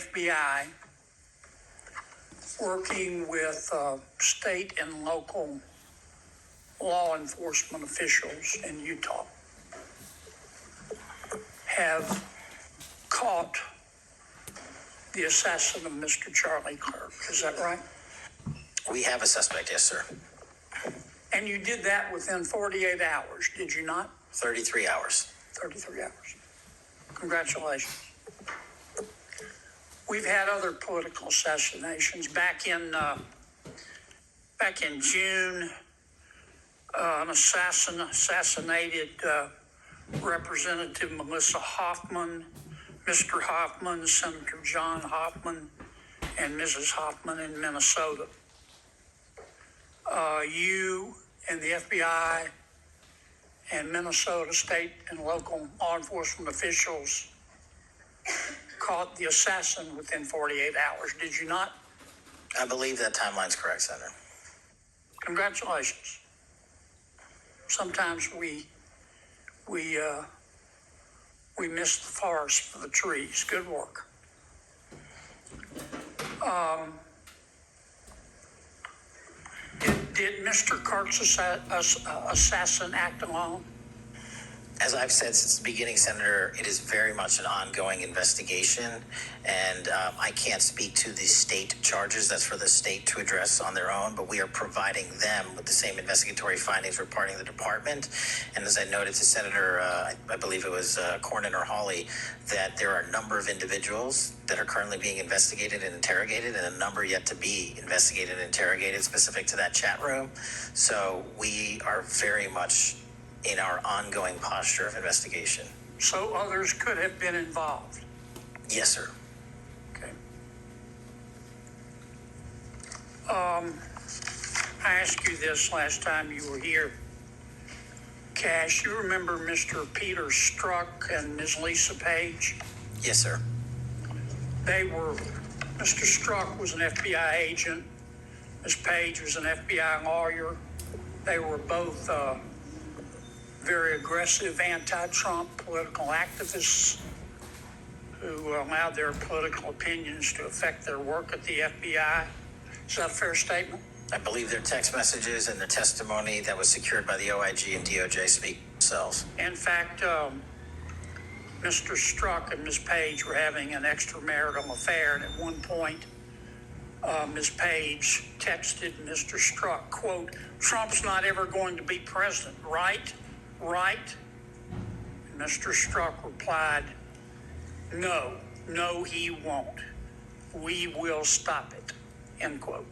FBI working with state and local law enforcement officials in Utah have caught the assassin of Mr. Charlie Kirk. Is that right? We have a suspect, yes, sir. And you did that within 48 hours, did you not? 33 hours. 33 hours. Congratulations. We've had other political assassinations. Back in June, an assassinated Representative Melissa Hoffman, Mr. Hoffman, Senator John Hoffman, and Mrs. Hoffman in Minnesota. You and the FBI and Minnesota state and local law enforcement officials caught the assassin within 48 hours, did you not? I believe that timeline's correct, Senator. Congratulations. Sometimes we miss the forest for the trees. Good work. Did Mr. Kirk's assassin act alone? As I've said since the beginning, Senator, it is very much an ongoing investigation, and I can't speak to the state charges. That's for the state to address on their own, but we are providing them with the same investigatory findings reporting the department. And as I noted to Senator, I believe it was Cornyn or Hawley, that there are a number of individuals that are currently being investigated and interrogated, and a number yet to be investigated and interrogated specific to that chat room. So we are very much in our ongoing posture of investigation. So others could have been involved? Yes, sir. Okay. I asked you this last time you were here. Cash, you remember Mr. Peter Strzok and Ms. Lisa Page? Yes, sir. Mr. Strzok was an FBI agent. Ms. Page was an FBI lawyer. They were both very aggressive anti-Trump political activists who allowed their political opinions to affect their work at the FBI. Is that a fair statement? I believe their text messages and their testimony that was secured by the OIG and DOJ speak for themselves. In fact, Mr. Strzok and Ms. Page were having an extramarital affair, and at one point, Ms. Page texted Mr. Strzok, quote, "Trump's not ever going to be president, right? Right?" And Mr. Strzok replied, no, he won't. We will stop it, end quote.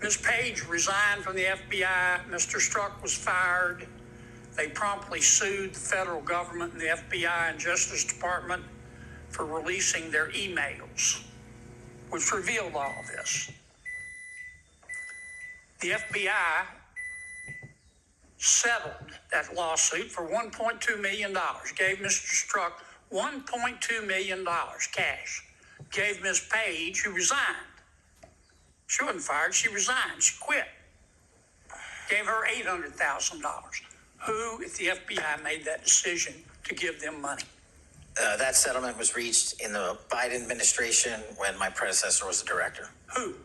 Ms. Page resigned from the FBI. Mr. Strzok was fired. They promptly sued the federal government and the FBI and Justice Department for releasing their emails, which revealed all of this. The FBI settled that lawsuit for $1.2 million, gave Mr. Strzok $1.2 million cash, gave Ms. Page, who resigned. She wasn't fired, she resigned, she quit. Gave her $800,000. Who at the FBI made that decision to give them money? That settlement was reached in the Biden administration when my predecessor was the director. Who?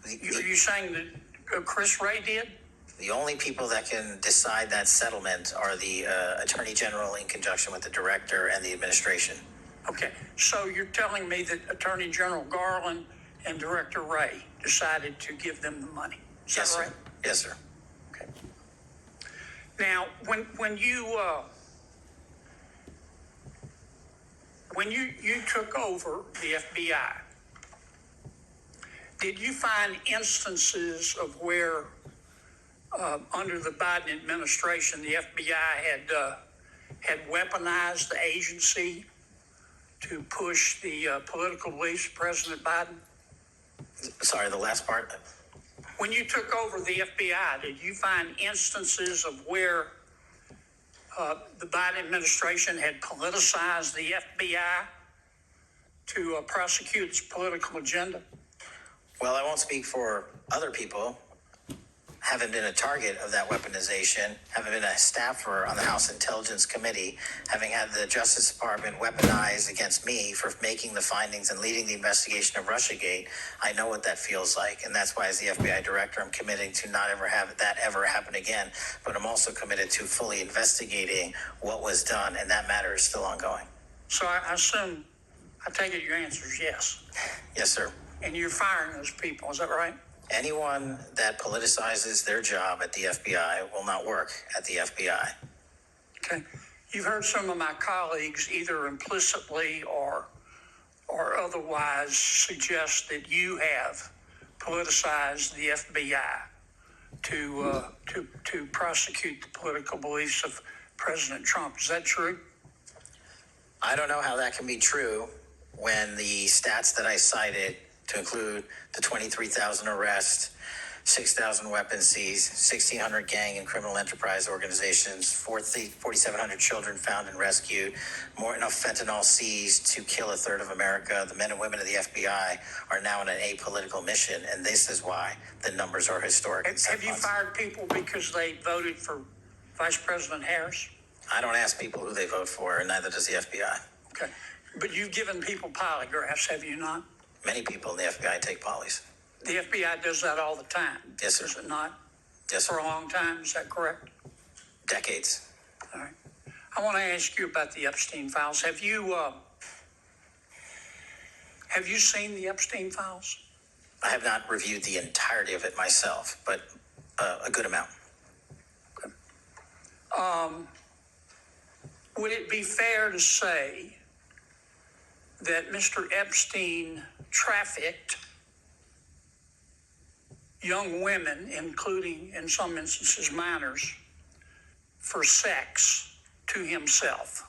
Are you saying that Chris Wray did? The only people that can decide that settlement are the Attorney General in conjunction with the director and the administration. Okay, so you're telling me that Attorney General Garland and Director Wray decided to give them the money. Is Yes, that right? Sir. Yes, sir. Okay. Now, when you took over the FBI, did you find instances of where under the Biden administration the FBI had weaponized the agency to push the political beliefs of President Biden? Sorry, the last part. When you took over the FBI, did you find instances of where the Biden administration had politicized the FBI to prosecute its political agenda? Well, I won't speak for other people. having been a target of that weaponization, having been a staffer on the House Intelligence Committee, having had the Justice Department weaponized against me for making the findings and leading the investigation of Russiagate, I know what that feels like. And that's why, as the FBI director, I'm committing to not ever have that ever happen again. But I'm also committed to fully investigating what was done, and that matter is still ongoing. So I assume, I take it your answer is yes. Yes, sir. And you're firing those people, is that right? Anyone that politicizes their job at the FBI will not work at the FBI. Okay. You've heard some of my colleagues either implicitly or otherwise suggest that you have politicized the FBI to prosecute the political beliefs of President Trump. Is that true? I don't know how that can be true when the stats that I cited, to include the 23,000 arrests, 6,000 weapons seized, 1,600 gang and criminal enterprise organizations, 4,700 children found and rescued, more enough fentanyl seized to kill a third of America. The men and women of the FBI are now on an apolitical mission, and this is why the numbers are historic. Have you fired people because they voted for Vice President Harris? I don't ask people who they vote for, and neither does the FBI. Okay. But you've given people polygraphs, have you not? Many people in the FBI take polys. The FBI does that all the time. Yes, sir. Does it not? Yes, sir. For a long time, is that correct? Decades. All right. I want to ask you about the Epstein files. Have you seen the Epstein files? I have not reviewed the entirety of it myself, but a good amount. Okay. Would it be fair to say that Mr. Epstein trafficked young women, including in some instances minors, for sex to himself?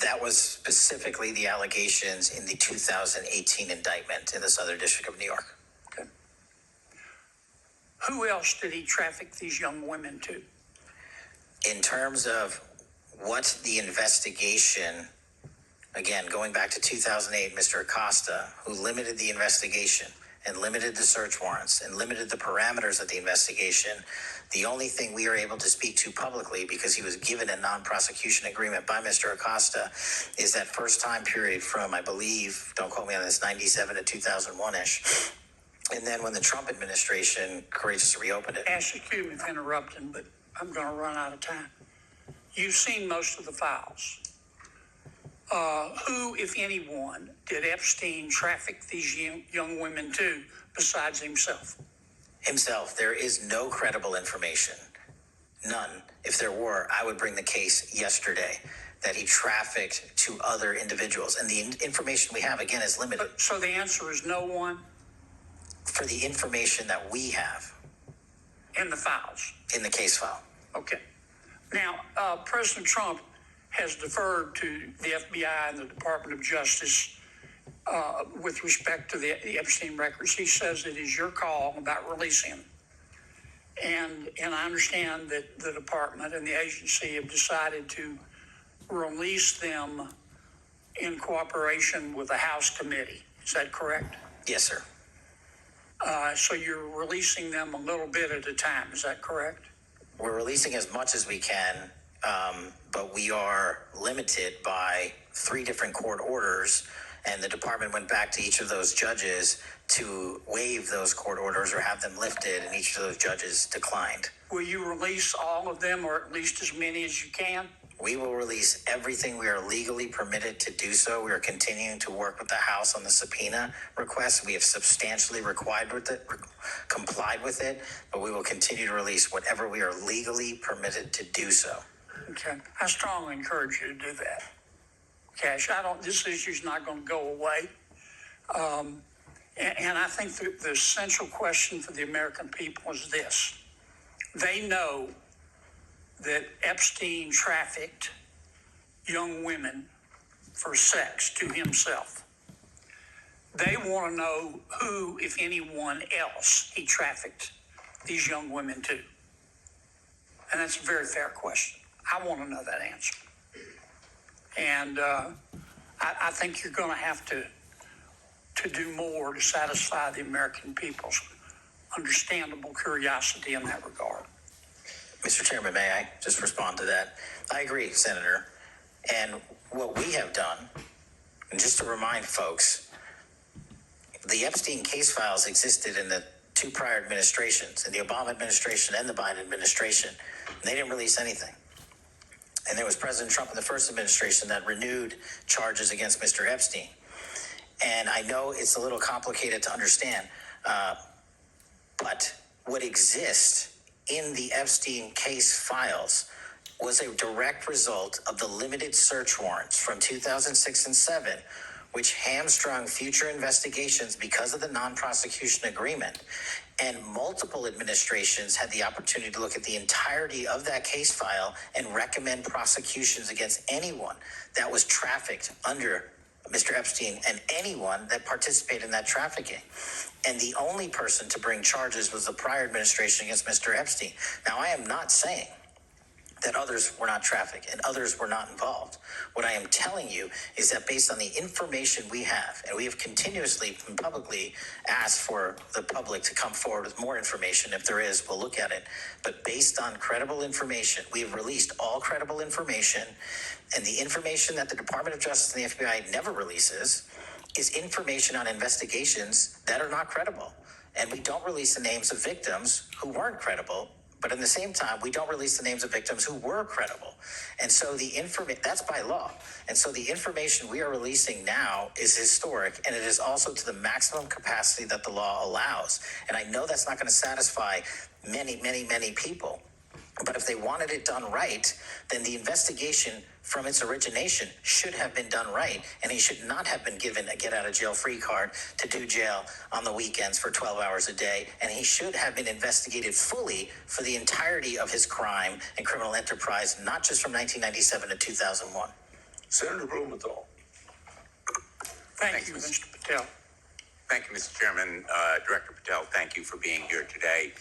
That was specifically the allegations in the 2018 indictment in the Southern District of New York. Okay. Who else did he traffic these young women to? In terms of what the investigation, again, going back to 2008, Mr. Acosta, who limited the investigation and limited the search warrants and limited the parameters of the investigation, the only thing we are able to speak to publicly, because he was given a non-prosecution agreement by Mr. Acosta, is that first time period from, I believe, don't quote me on this, 97 to 2001-ish. And then when the Trump administration courageously reopened it. Excuse me for interrupting, but I'm going to run out of time. You've seen most of the files. Who, if anyone, did Epstein traffic these young women to besides himself? Himself. There is no credible information. None. If there were, I would bring the case yesterday that he trafficked to other individuals. And the information we have, again, is limited. So the answer is no one? For the information that we have. In the files? In the case file. Okay. Now, President Trump has deferred to the FBI and the Department of Justice with respect to the Epstein records. He says it is your call about releasing them. And I understand that the department and the agency have decided to release them in cooperation with the House committee. Is that correct? Yes, sir. So you're releasing them a little bit at a time. Is that correct? We're releasing as much as we can, but we are limited by 3 different court orders, and the department went back to each of those judges to waive those court orders or have them lifted, and each of those judges declined. Will you release all of them, or at least as many as you can? We will release everything we are legally permitted to do so. We are continuing to work with the House on the subpoena request. We have substantially complied with it, but we will continue to release whatever we are legally permitted to do so. Okay. I strongly encourage you to do that. Cash, this issue's not going to go away. And I think the essential question for the American people is this. They know that Epstein trafficked young women for sex to himself. They want to know who, if anyone else, he trafficked these young women to. And that's a very fair question. I want to know that answer. And I think you're going to have to do more to satisfy the American people's understandable curiosity in that regard. Mr. Chairman, may I just respond to that? I agree, Senator. And what we have done, and just to remind folks, the Epstein case files existed in the two prior administrations, in the Obama administration and the Biden administration. And they didn't release anything. And there was President Trump in the first administration that renewed charges against Mr. Epstein. And I know it's a little complicated to understand, but what exists in the Epstein case files was a direct result of the limited search warrants from 2006 and 7, which hamstrung future investigations because of the non-prosecution agreement. And multiple administrations had the opportunity to look at the entirety of that case file and recommend prosecutions against anyone that was trafficked under Mr. Epstein and anyone that participated in that trafficking. And the only person to bring charges was the prior administration against Mr. Epstein. Now, I am not saying that others were not trafficked and others were not involved. What I am telling you is that based on the information we have, and we have continuously and publicly asked for the public to come forward with more information. If there is, we'll look at it. But based on credible information, we have released all credible information, and the information that the Department of Justice and the FBI never releases is information on investigations that are not credible. And we don't release the names of victims who weren't credible. But at the same time, we don't release the names of victims who were credible. And so the information, that's by law. And so the information we are releasing now is historic, and it is also to the maximum capacity that the law allows. And I know that's not going to satisfy many, many, many people. But if they wanted it done right, then the investigation from its origination should have been done right, and he should not have been given a get-out-of-jail-free card to do jail on the weekends for 12 hours a day, and he should have been investigated fully for the entirety of his crime and criminal enterprise, not just from 1997 to 2001. Senator Blumenthal. Thank you, Mr. Patel. Thank you, Mr. Chairman. Director Patel, thank you for being here today.